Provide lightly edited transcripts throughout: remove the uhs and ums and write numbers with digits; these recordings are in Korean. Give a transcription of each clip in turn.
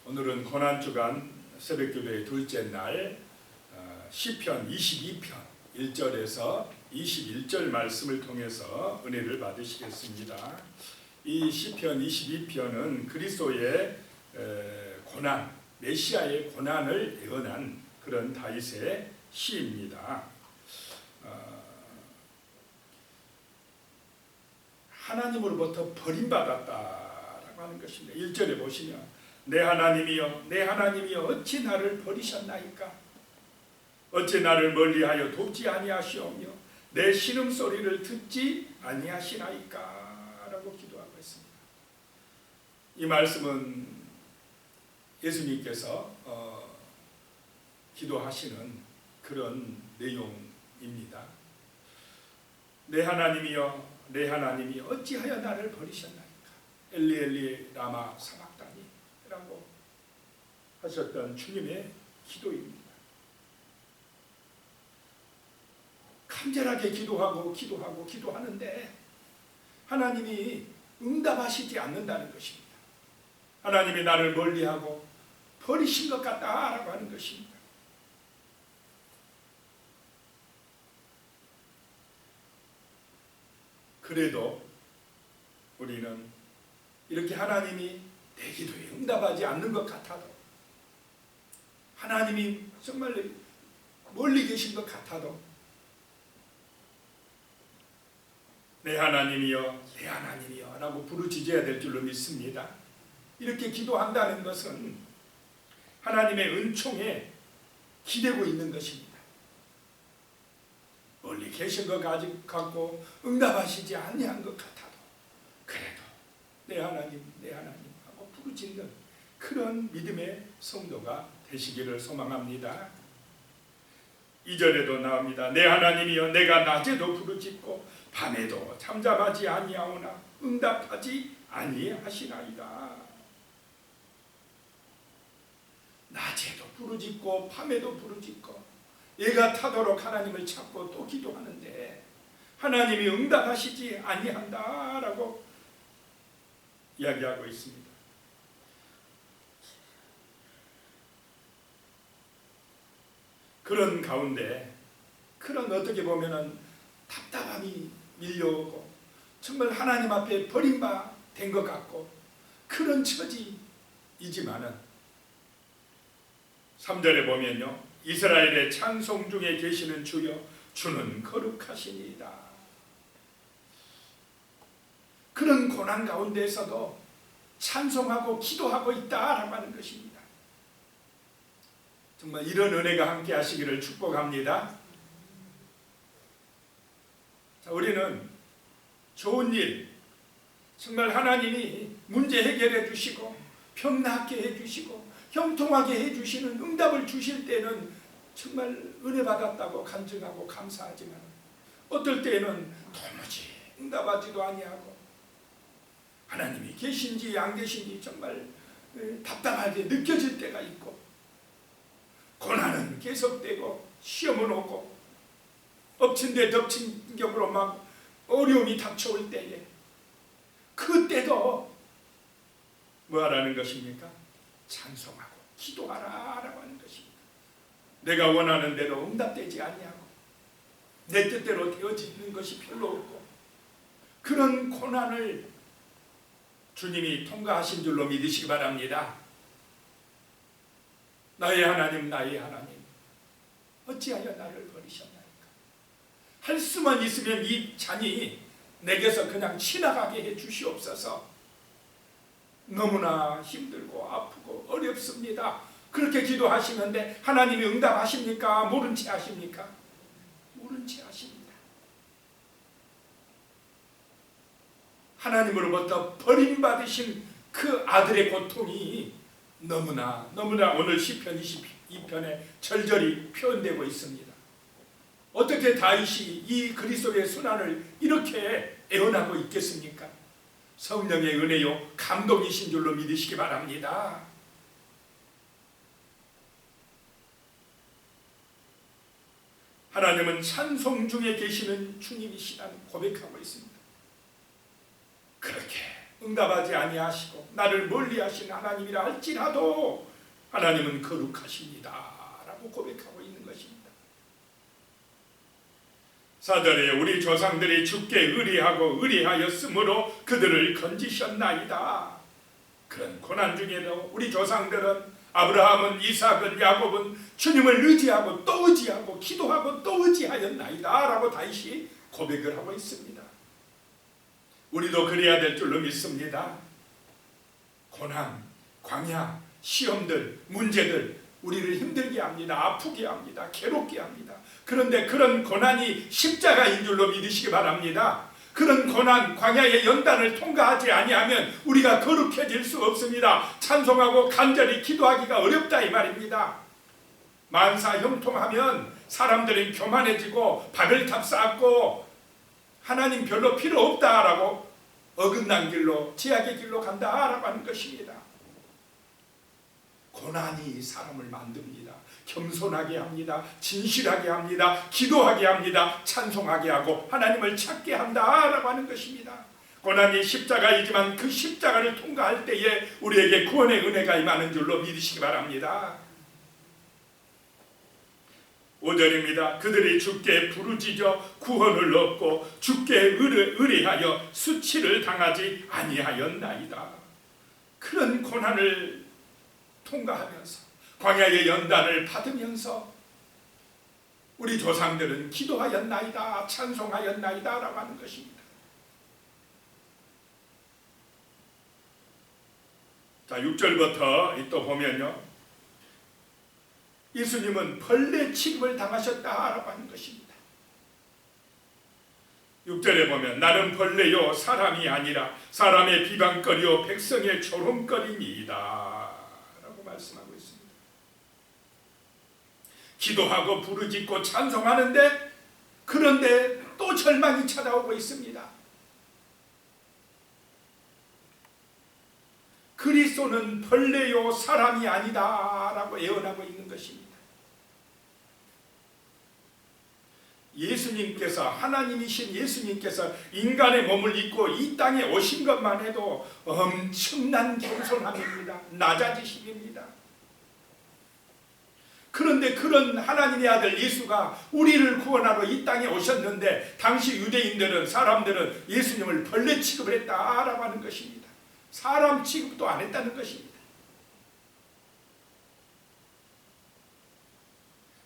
오늘은 고난주간 새벽기도의 둘째 날 시편 22편 1절에서 21절 말씀을 통해서 은혜를 받으시겠습니다. 이 시편 22편은 그리스도의 고난, 메시아의 고난을 예언한 그런 다윗의 시입니다. 하나님으로부터 버림받았다라고 하는 것입니다. 1절에 보시면 내 하나님이여 내 하나님이여 어찌 나를 버리셨나이까? 어찌 나를 멀리하여 돕지 아니하시오며 내 신음소리를 듣지 아니하시나이까? 라고 기도하고 있습니다. 이 말씀은 예수님께서 기도하시는 그런 내용입니다. 내 하나님이여 내 하나님이 어찌하여 나를 버리셨나이까? 엘리 엘리 라마 사박다니 라고 하셨던 주님의 기도입니다. 간절하게 기도하는데 하나님이 응답하시지 않는다는 것입니다. 하나님이 나를 멀리하고 버리신 것 같다라고 하는 것입니다. 그래도 우리는 이렇게 하나님이 내 기도에 응답하지 않는 것 같아도, 하나님이 정말 멀리 계신 것 같아도 내 하나님이여 내 하나님이여 라고 부르짖어야 될 줄로 믿습니다. 이렇게 기도한다는 것은 하나님의 은총에 기대고 있는 것입니다. 멀리 계신 것 같고 응답하시지 아니한 것 같아도 그래도 내 하나님 하고 부르짖는 그런 믿음의 성도가 되시기를 소망합니다. 2절에도 나옵니다. 내 하나님이여 내가 낮에도 부르짖고 밤에도 잠잠하지 아니하오나 응답하지 아니하시나이다. 낮에도 부르짖고 밤에도 부르짖고 예가 타도록 하나님을 찾고 또 기도하는데 하나님이 응답하시지 아니한다라고 이야기하고 있습니다. 그런 가운데 그런 어떻게 보면은 답답함이 밀려오고 정말 하나님 앞에 버림받은 것 같고 그런 처지이지만은 3절에 보면요, 이스라엘의 찬송 중에 계시는 주여 주는 거룩하시니이다. 그런 고난 가운데에서도 찬송하고 기도하고 있다라고 하는 것입니다. 정말 이런 은혜가 함께 하시기를 축복합니다. 자, 우리는 좋은 일, 정말 하나님이 문제 해결해 주시고 병 낫게 해 주시고 형통하게 해 주시는 응답을 주실 때는 정말 은혜 받았다고 간증하고 감사하지만 어떨 때는 도무지 응답하지도 아니하고 하나님이 계신지 안 계신지 정말 답답하게 느껴질 때가 있고 고난은 계속되고 시험은 오고 엎친 데 덮친 격으로 막 어려움이 닥쳐올 때에 그때도 뭐 하라는 것입니까? 찬송하고 기도하라라고 하는 것입니다. 내가 원하는 대로 응답되지 아니하고 내 뜻대로 되어지는 것이 별로 없고 그런 고난을 주님이 통과하신 줄로 믿으시기 바랍니다. 나의 하나님 어찌하여 나를 버리셨나이까? 할 수만 있으면 이 잔이 내게서 그냥 지나가게 해 주시옵소서. 너무나 힘들고 아프고 어렵습니다. 그렇게 기도하시는데 하나님이 응답하십니까? 모른 채 하십니까? 모른 채 하십니다. 하나님으로부터 버림받으신 그 아들의 고통이 너무나 오늘 시편 22편에 절절히 표현되고 있습니다. 어떻게 다윗이 이 그리스도의 순환을 이렇게 애원하고 있겠습니까? 성령의 은혜요 감동이신 줄로 믿으시기 바랍니다. 하나님은 찬송 중에 계시는 주님이시라는 고백하고 있습니다. 그렇게 응답하지 아니하시고 나를 멀리하신 하나님이라 할지라도 하나님은 거룩하십니다 라고 고백하고 있는 것입니다. 4절에 우리 조상들이 주께 의리하고 의리하였으므로 그들을 건지셨나이다. 그런 고난 중에도 우리 조상들은 아브라함은, 이삭은, 야곱은 주님을 의지하고 또 의지하고 기도하고 또 의지하였나이다 라고 다시 고백을 하고 있습니다. 우리도 그래야 될 줄로 믿습니다. 고난, 광야, 시험들, 문제들 우리를 힘들게 합니다. 아프게 합니다. 괴롭게 합니다. 그런데 그런 고난이 십자가인 줄로 믿으시기 바랍니다. 그런 고난, 광야의 연단을 통과하지 아니하면 우리가 거룩해질 수 없습니다. 찬송하고 간절히 기도하기가 어렵다 이 말입니다. 만사 형통하면 사람들은 교만해지고 바벨탑 쌓고 하나님 별로 필요 없다라고 어긋난 길로, 제약의 길로 간다라고 하는 것입니다. 고난이 사람을 만듭니다. 겸손하게 합니다. 진실하게 합니다. 기도하게 합니다. 찬송하게 하고 하나님을 찾게 한다라고 하는 것입니다. 고난이 십자가이지만 그 십자가를 통과할 때에 우리에게 구원의 은혜가 임하는 줄로 믿으시기 바랍니다. 5절입니다. 그들이 주께 부르짖어 구원을 얻고 주께 의뢰하여 수치를 당하지 아니하였나이다. 그런 고난을 통과하면서 광야의 연단을 받으면서 우리 조상들은 기도하였나이다, 찬송하였나이다 라고 하는 것입니다. 자, 6절부터 또 보면요, 예수님은 벌레 취급을 당하셨다라고 하는 것입니다. 6절에 보면 나는 벌레요 사람이 아니라 사람의 비방거리요 백성의 조롱거리니이다 라고 말씀하고 있습니다. 기도하고 부르짖고 찬송하는데 그런데 또 절망이 찾아오고 있습니다. 그리스도는 벌레요 사람이 아니다 라고 예언하고 있는 것입니다. 예수님께서, 하나님이신 예수님께서 인간의 몸을 입고 이 땅에 오신 것만 해도 엄청난 겸손함입니다. 낮아지심입니다. 그런데 그런 하나님의 아들 예수가 우리를 구원하러 이 땅에 오셨는데 당시 유대인들은, 사람들은 예수님을 벌레 취급을 했다라고 하는 것입니다. 사람 취급도 안 했다는 것입니다.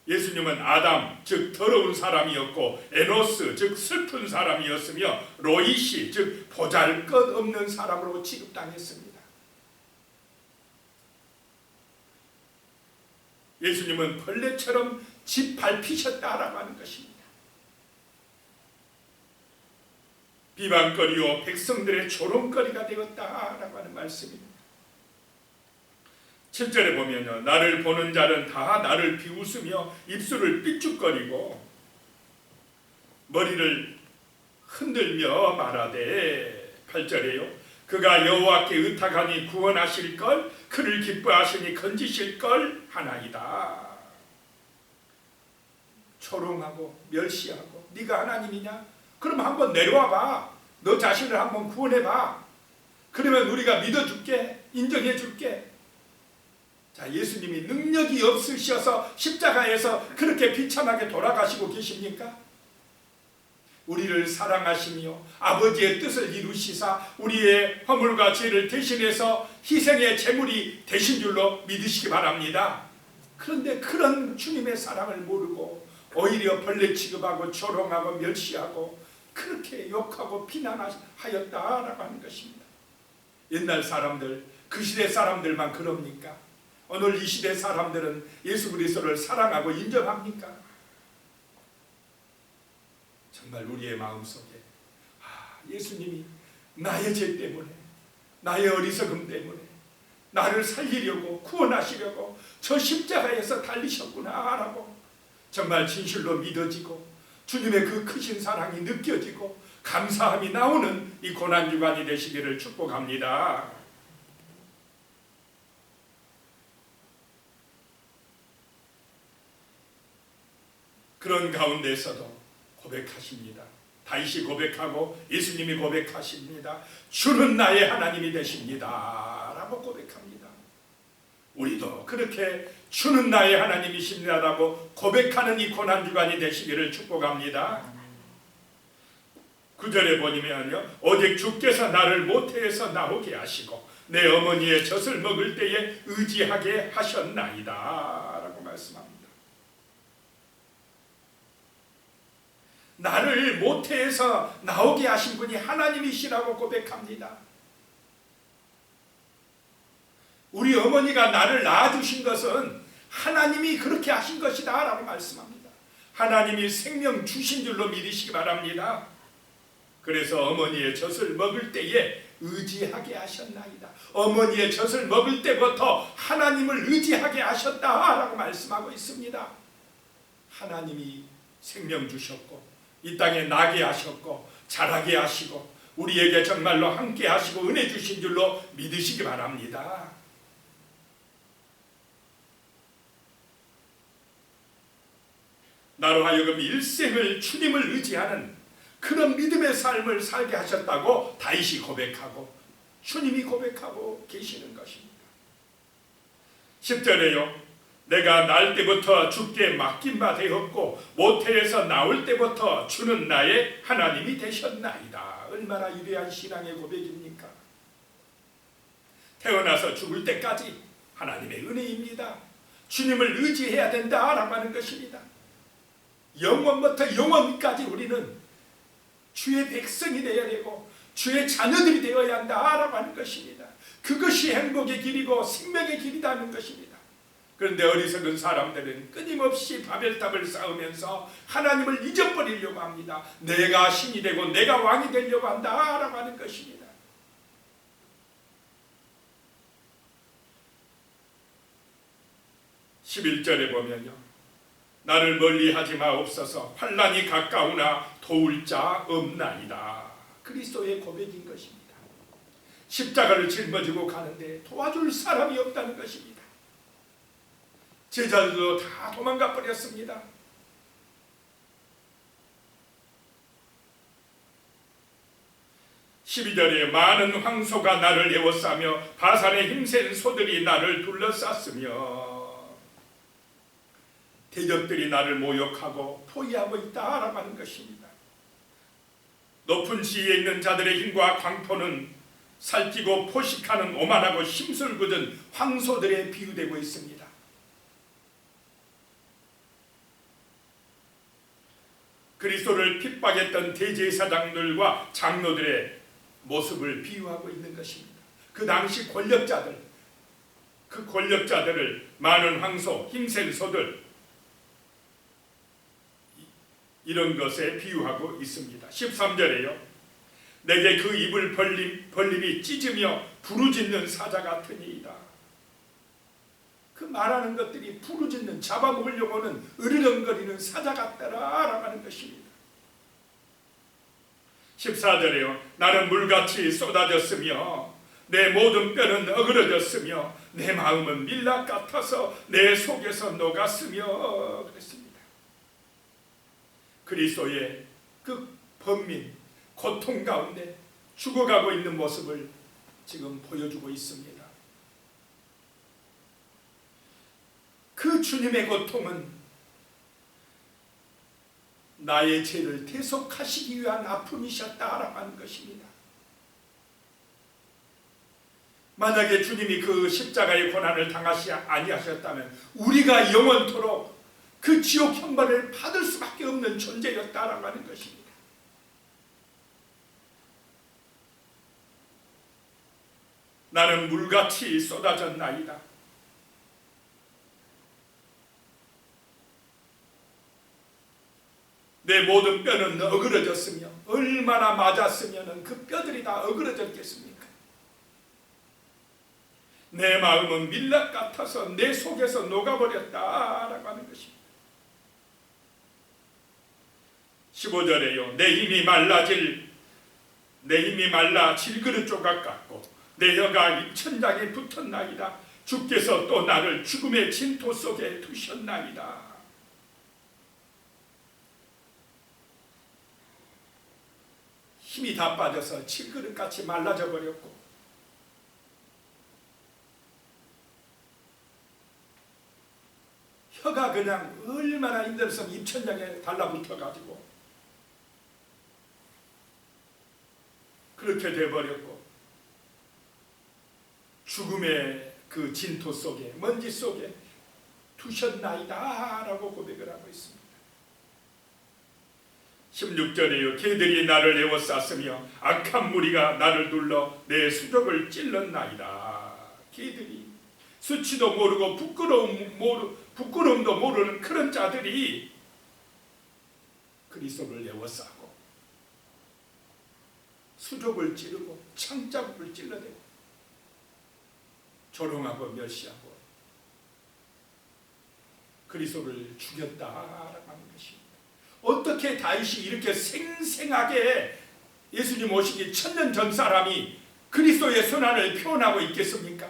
예수님은 아담, 즉 더러운 사람이었고, 에노스, 즉 슬픈 사람이었으며, 로이시, 즉 보잘것없는 사람으로 취급당했습니다. 예수님은 벌레처럼 짓밟히셨다라고 하는 것입니다. 비방거리요 백성들의 조롱거리가 되었다라고 하는 말씀입니다. 7절에 보면요, 나를 보는 자는 다 나를 비웃으며 입술을 삐죽거리고 머리를 흔들며 말하되, 8절에요, 그가 여호와께 의탁하니 구원하실걸, 그를 기뻐하시니 건지실걸 하나이다. 조롱하고 멸시하고 네가 하나님이냐? 그럼 한번 내려와봐. 너 자신을 한번 구원해봐. 그러면 우리가 믿어줄게, 인정해줄게. 자, 예수님이 능력이 없으셔서 십자가에서 그렇게 비참하게 돌아가시고 계십니까? 우리를 사랑하시며 아버지의 뜻을 이루시사 우리의 허물과 죄를 대신해서 희생의 제물이 되신 줄로 믿으시기 바랍니다. 그런데 그런 주님의 사랑을 모르고 오히려 벌레 취급하고 조롱하고 멸시하고 그렇게 욕하고 비난하였다라고 하는 것입니다. 옛날 사람들, 그 시대 사람들만 그럽니까? 오늘 이 시대 사람들은 예수 그리스도를 사랑하고 인정합니까? 정말 우리의 마음속에 예수님이 나의 죄 때문에, 나의 어리석음 때문에 나를 살리려고, 구원하시려고 저 십자가에서 달리셨구나 라고 정말 진실로 믿어지고 주님의 그 크신 사랑이 느껴지고 감사함이 나오는 이 고난주간이 되시기를 축복합니다. 그런 가운데서도 고백하십니다. 다윗이 고백하고 예수님이 고백하십니다. 주는 나의 하나님이 되십니다 라고 고백합니다. 우리도 그렇게 주는 나의 하나님이십니다라고 고백하는 이 고난주간이 되시기를 축복합니다. 9절에 보면요, 오직 주께서 나를 모태에서 나오게 하시고 내 어머니의 젖을 먹을 때에 의지하게 하셨나이다 라고 말씀합니다. 나를 모태에서 나오게 하신 분이 하나님이시라고 고백합니다. 우리 어머니가 나를 낳아주신 것은 하나님이 그렇게 하신 것이다 라고 말씀합니다. 하나님이 생명 주신 줄로 믿으시기 바랍니다. 그래서 어머니의 젖을 먹을 때에 의지하게 하셨나이다. 어머니의 젖을 먹을 때부터 하나님을 의지하게 하셨다라고 말씀하고 있습니다. 하나님이 생명 주셨고 이 땅에 나게 하셨고 자라게 하시고 우리에게 정말로 함께 하시고 은혜 주신 줄로 믿으시기 바랍니다. 나로 하여금 일생을 주님을 의지하는 그런 믿음의 삶을 살게 하셨다고 다윗이 고백하고 주님이 고백하고 계시는 것입니다. 10절에요. 내가 날 때부터 주께 맡긴 바 되었고 모태에서 나올 때부터 주는 나의 하나님이 되셨나이다. 얼마나 위대한 신앙의 고백입니까? 태어나서 죽을 때까지 하나님의 은혜입니다. 주님을 의지해야 된다라고 하는 것입니다. 영원부터 영원까지 우리는 주의 백성이 되어야 되고 주의 자녀들이 되어야 한다라고 하는 것입니다. 그것이 행복의 길이고 생명의 길이라는 것입니다. 그런데 어리석은 사람들은 끊임없이 바벨탑을 쌓으면서 하나님을 잊어버리려고 합니다. 내가 신이 되고 내가 왕이 되려고 한다라고 하는 것입니다. (11절에) 보면요, 나를 멀리하지 마옵소서. 환난이 가까우나 도울 자 없나이다. 그리스도의 고백인 것입니다. 십자가를 짊어지고 가는데 도와줄 사람이 없다는 것입니다. 제자들도 다 도망가 버렸습니다. (12절에) 많은 황소가 나를 에워싸며 바산의 힘센 소들이 나를 둘러쌌으며 대적들이 나를 모욕하고 포위하고 있다라고 하는 것입니다. 높은 지위에 있는 자들의 힘과 광포는 살찌고 포식하는 오만하고 심술 굳은 황소들에 비유되고 있습니다. 그리스도를 핍박했던 대제사장들과 장로들의 모습을 비유하고 있는 것입니다. 그 당시 권력자들, 그 권력자들을 많은 황소, 힘센 소들 이런 것에 비유하고 있습니다. 13절에요. 내게 그 입을 벌림이 찢으며 부르짖는 사자 같으니이다. 그 말하는 것들이 부르짖는, 잡아먹으려고 하는 으르렁거리는 사자 같더라라고 하는 것입니다. 14절에요. 나는 물같이 쏟아졌으며 내 모든 뼈는 어그러졌으며 내 마음은 밀랍 같아서 내 속에서 녹았으며 그랬습니다. 그리스도의 그 번민, 고통 가운데 죽어가고 있는 모습을 지금 보여주고 있습니다. 그 주님의 고통은 나의 죄를 대속하시기 위한 아픔이셨다라고 하는 것입니다. 만약에 주님이 그 십자가의 고난을 당하시 아니하셨다면 우리가 영원토록 그 지옥 형벌을 받을 수밖에 없는 존재였다라고 하는 것입니다. 나는 물같이 쏟아졌나이다. 내 모든 뼈는 어그러졌으며 얼마나 맞았으면 그 뼈들이 다 어그러졌겠습니까? 내 마음은 밀랍 같아서 내 속에서 녹아버렸다라고 하는 것입니다. 15절에요. 내 힘이 말라 질그릇 조각 같고 내 혀가 입천장에 붙었나이다. 주께서 또 나를 죽음의 진토 속에 두셨나이다. 힘이 다 빠져서 칠그릇같이 말라져 버렸고, 혀가 그냥 얼마나 힘들어서 입천장에 달라붙어가지고 그렇게 돼버렸고, 죽음의 그 진토 속에, 먼지 속에 두셨나이다 라고 고백을 하고 있습니다. 16절에요. 개들이 나를 에워쌌으며 악한 무리가 나를 둘러 내 수족을 찔렀나이다. 개들이, 수치도 모르고 부끄러움도 모르는 그런 자들이 그리스도를 에워싸고 수족을 찌르고 창자국을 찔러대고 조롱하고 멸시하고 그리스도를 죽였다라고 하는 것입니다. 어떻게 다윗이 이렇게 생생하게 예수님 오시기 1000년 전 사람이 그리스도의 선한을 표현하고 있겠습니까?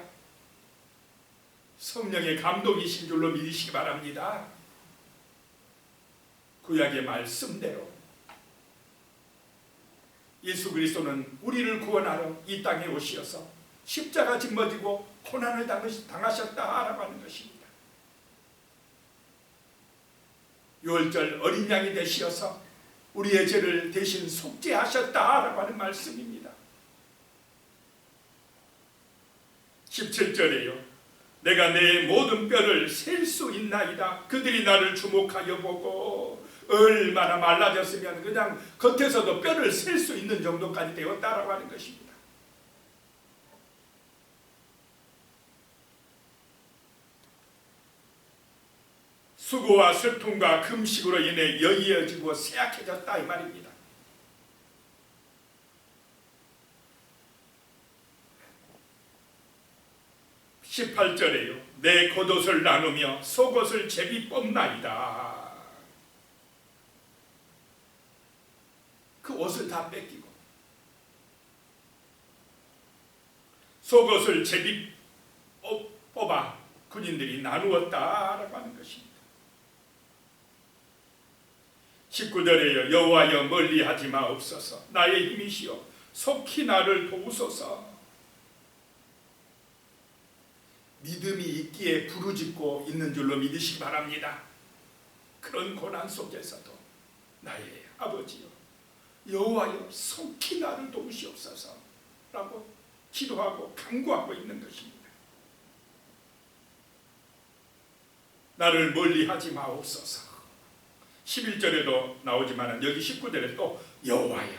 성령의 감동이신 줄로 믿으시기 바랍니다. 구약의 말씀대로 예수 그리스도는 우리를 구원하러 이 땅에 오시어서 십자가 짊어지고 고난을 당하셨다라고 하는 것입니다. 유월절 어린 양이 되시어서 우리의 죄를 대신 속죄하셨다라고 하는 말씀입니다. 17절에요. 내가 내 모든 뼈를 셀 수 있나이다. 그들이 나를 주목하여 보고 얼마나 말라졌으면 그냥 겉에서도 뼈를 셀 수 있는 정도까지 되었다라고 하는 것입니다. 수고와 슬픔과 금식으로 인해 여의어지고 쇠약해졌다 이 말입니다. (18절에요) 내 겉옷을 나누며 속옷을 제비 뽑나이다. 그 옷을 다 뺏기고 속옷을 제비 뽑아 군인들이 나누었다라고 하는 것입니다. 19절에요. 여호와여 멀리하지 마옵소서. 나의 힘이시여 속히 나를 도우소서. 믿음이 있기에 부르짖고 있는 줄로 믿으시기 바랍니다. 그런 고난 속에서도 나의 아버지여 여호와여 속히 나를 도우시옵소서 라고 기도하고 간구하고 있는 것입니다. 나를 멀리하지 마옵소서. 11절에도 나오지만 여기 19절에 또 여호와여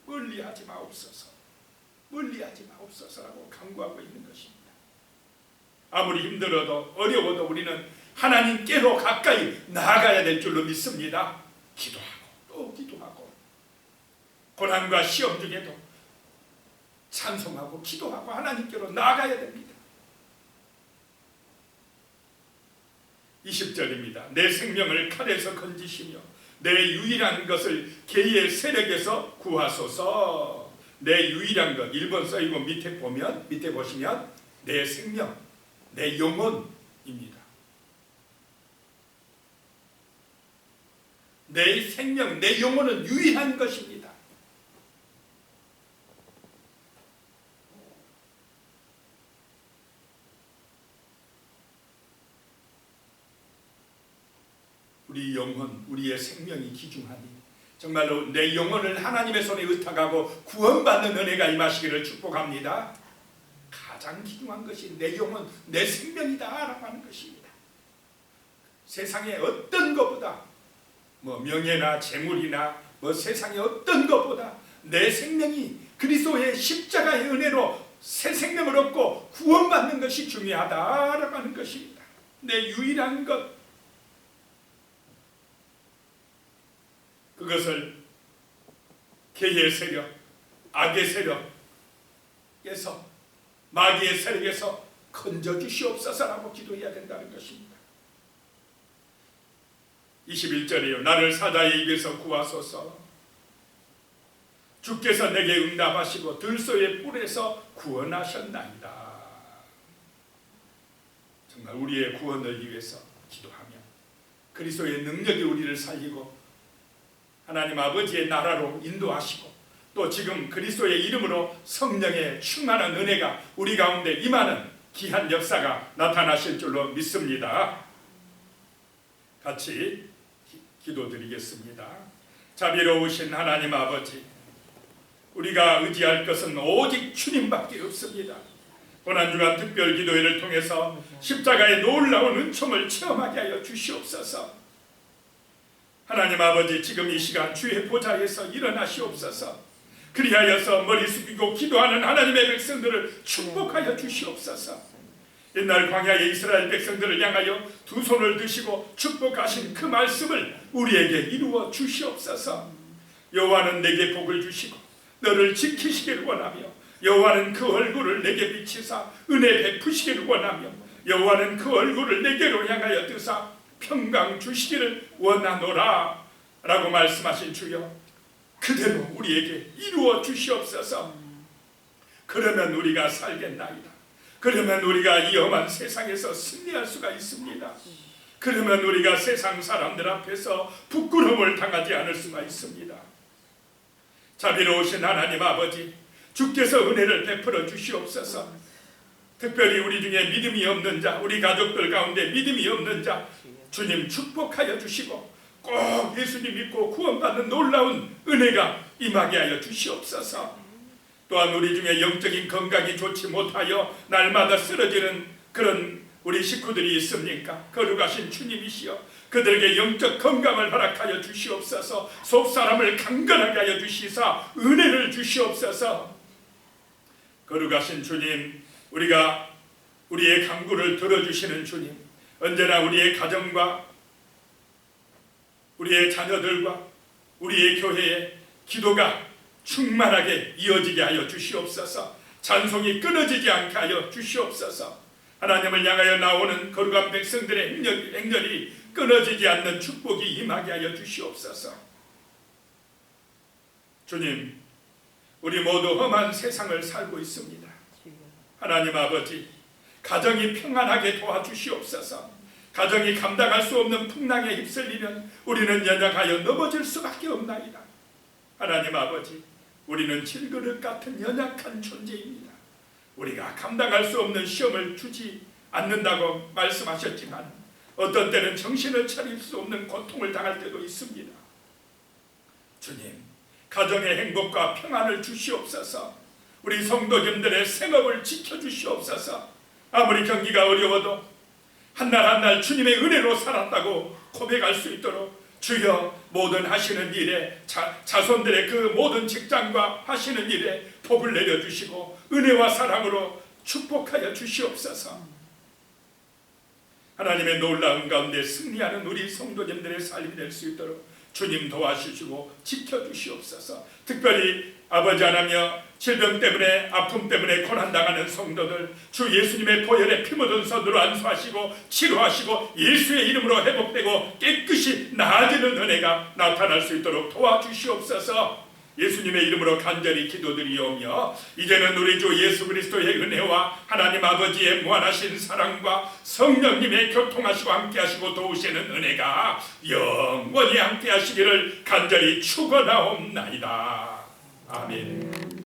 멀리하지 마옵소서, 멀리하지 마옵소서라고 간구하고 있는 것입니다. 아무리 힘들어도 어려워도 우리는 하나님께로 가까이 나아가야 될 줄로 믿습니다. 기도하고 또 기도하고 고난과 시험 중에도 찬송하고 기도하고 하나님께로 나아가야 됩니다. 20절입니다. 내 생명을 칼에서 건지시며 내 유일한 것을 개의 세력에서 구하소서. 내 유일한 것 1번 써있고 밑에 보시면 내 생명, 내 영혼입니다. 내 생명, 내 영혼은 유일한 것입니다. 우리 영혼, 우리의 생명이 귀중하니 정말로 내 영혼을 하나님의 손에 의탁하고 구원받는 은혜가 임하시기를 축복합니다. 가장 귀중한 것이 내 영혼, 내 생명이다 라고 하는 것입니다. 세상의 어떤 것보다 명예나 재물이나 세상의 어떤 것보다 내 생명이 그리스도의 십자가의 은혜로 새 생명을 얻고 구원받는 것이 중요하다라고 하는 것입니다. 내 유일한 것, 그것을 개의 세력, 악의 세력에서, 마귀의 세력에서 건져주시옵소서라고 기도해야 된다는 것입니다. 21절이요. 나를 사자의 입에서 구하소서. 주께서 내게 응답하시고 들소의 뿔에서 구원하셨나이다. 정말 우리의 구원을 위해서 기도하며 그리스도의 능력이 우리를 살리고 하나님 아버지의 나라로 인도하시고 또 지금 그리스도의 이름으로 성령의 충만한 은혜가 우리 가운데 임하는 귀한 역사가 나타나실 줄로 믿습니다. 같이 기도드리겠습니다. 자비로우신 하나님 아버지, 우리가 의지할 것은 오직 주님밖에 없습니다. 고난주간 특별 기도회를 통해서 십자가의 놀라운 은총을 체험하게 하여 주시옵소서. 하나님 아버지, 지금 이 시간 주의 보좌에서 일어나시옵소서. 그리하여서 머리 숙이고 기도하는 하나님의 백성들을 축복하여 주시옵소서. 옛날 광야의 이스라엘 백성들을 향하여 두 손을 드시고 축복하신 그 말씀을 우리에게 이루어 주시옵소서. 여호와는 내게 복을 주시고 너를 지키시기를 원하며, 여호와는 그 얼굴을 내게 비치사 은혜 베푸시기를 원하며, 여호와는 그 얼굴을 내게로 향하여 드사 평강 주시기를 원하노라 라고 말씀하신 주여, 그대로 우리에게 이루어 주시옵소서. 그러면 우리가 살겠나이다. 그러면 우리가 이 험한 세상에서 승리할 수가 있습니다. 그러면 우리가 세상 사람들 앞에서 부끄러움을 당하지 않을 수가 있습니다. 자비로우신 하나님 아버지, 주께서 은혜를 베풀어 주시옵소서. 특별히 우리 중에 믿음이 없는 자, 우리 가족들 가운데 믿음이 없는 자, 주님 축복하여 주시고 꼭 예수님 믿고 구원받는 놀라운 은혜가 임하게 하여 주시옵소서. 또한 우리 중에 영적인 건강이 좋지 못하여 날마다 쓰러지는 그런 우리 식구들이 있습니까? 거룩하신 주님이시여, 그들에게 영적 건강을 허락하여 주시옵소서. 속사람을 강건하게 하여 주시사 은혜를 주시옵소서. 거룩하신 주님, 우리가 우리의 간구를 들어주시는 주님, 언제나 우리의 가정과 우리의 자녀들과 우리의 교회에 기도가 충만하게 이어지게 하여 주시옵소서. 찬송이 끊어지지 않게 하여 주시옵소서. 하나님을 향하여 나오는 거룩한 백성들의 행렬이 끊어지지 않는 축복이 임하게 하여 주시옵소서. 주님, 우리 모두 험한 세상을 살고 있습니다. 하나님 아버지, 가정이 평안하게 도와주시옵소서. 가정이 감당할 수 없는 풍랑에 휩쓸리면 우리는 연약하여 넘어질 수밖에 없나이다. 하나님 아버지, 우리는 질그릇 같은 연약한 존재입니다. 우리가 감당할 수 없는 시험을 주지 않는다고 말씀하셨지만 어떤 때는 정신을 차릴 수 없는 고통을 당할 때도 있습니다. 주님, 가정의 행복과 평안을 주시옵소서. 우리 성도님들의 생업을 지켜주시옵소서. 아무리 경기가 어려워도 한날 한날 주님의 은혜로 살았다고 고백할 수 있도록 주여, 모든 하시는 일에 자손들의 그 모든 직장과 하시는 일에 복을 내려주시고 은혜와 사랑으로 축복하여 주시옵소서. 하나님의 놀라운 가운데 승리하는 우리 성도님들의 삶이 될 수 있도록 주님 도와주시고 지켜주시옵소서. 특별히 아버지 하나며 질병 때문에, 아픔 때문에 고난당하는 성도들, 주 예수님의 보혈에 피 묻은 손으로 안수하시고 치료하시고 예수의 이름으로 회복되고 깨끗이 나아지는 은혜가 나타날 수 있도록 도와주시옵소서. 예수님의 이름으로 간절히 기도드리오며, 이제는 우리 주 예수 그리스도의 은혜와 하나님 아버지의 무한하신 사랑과 성령님의 교통하시고 함께하시고 도우시는 은혜가 영원히 함께하시기를 간절히 축원하옵나이다. 아멘.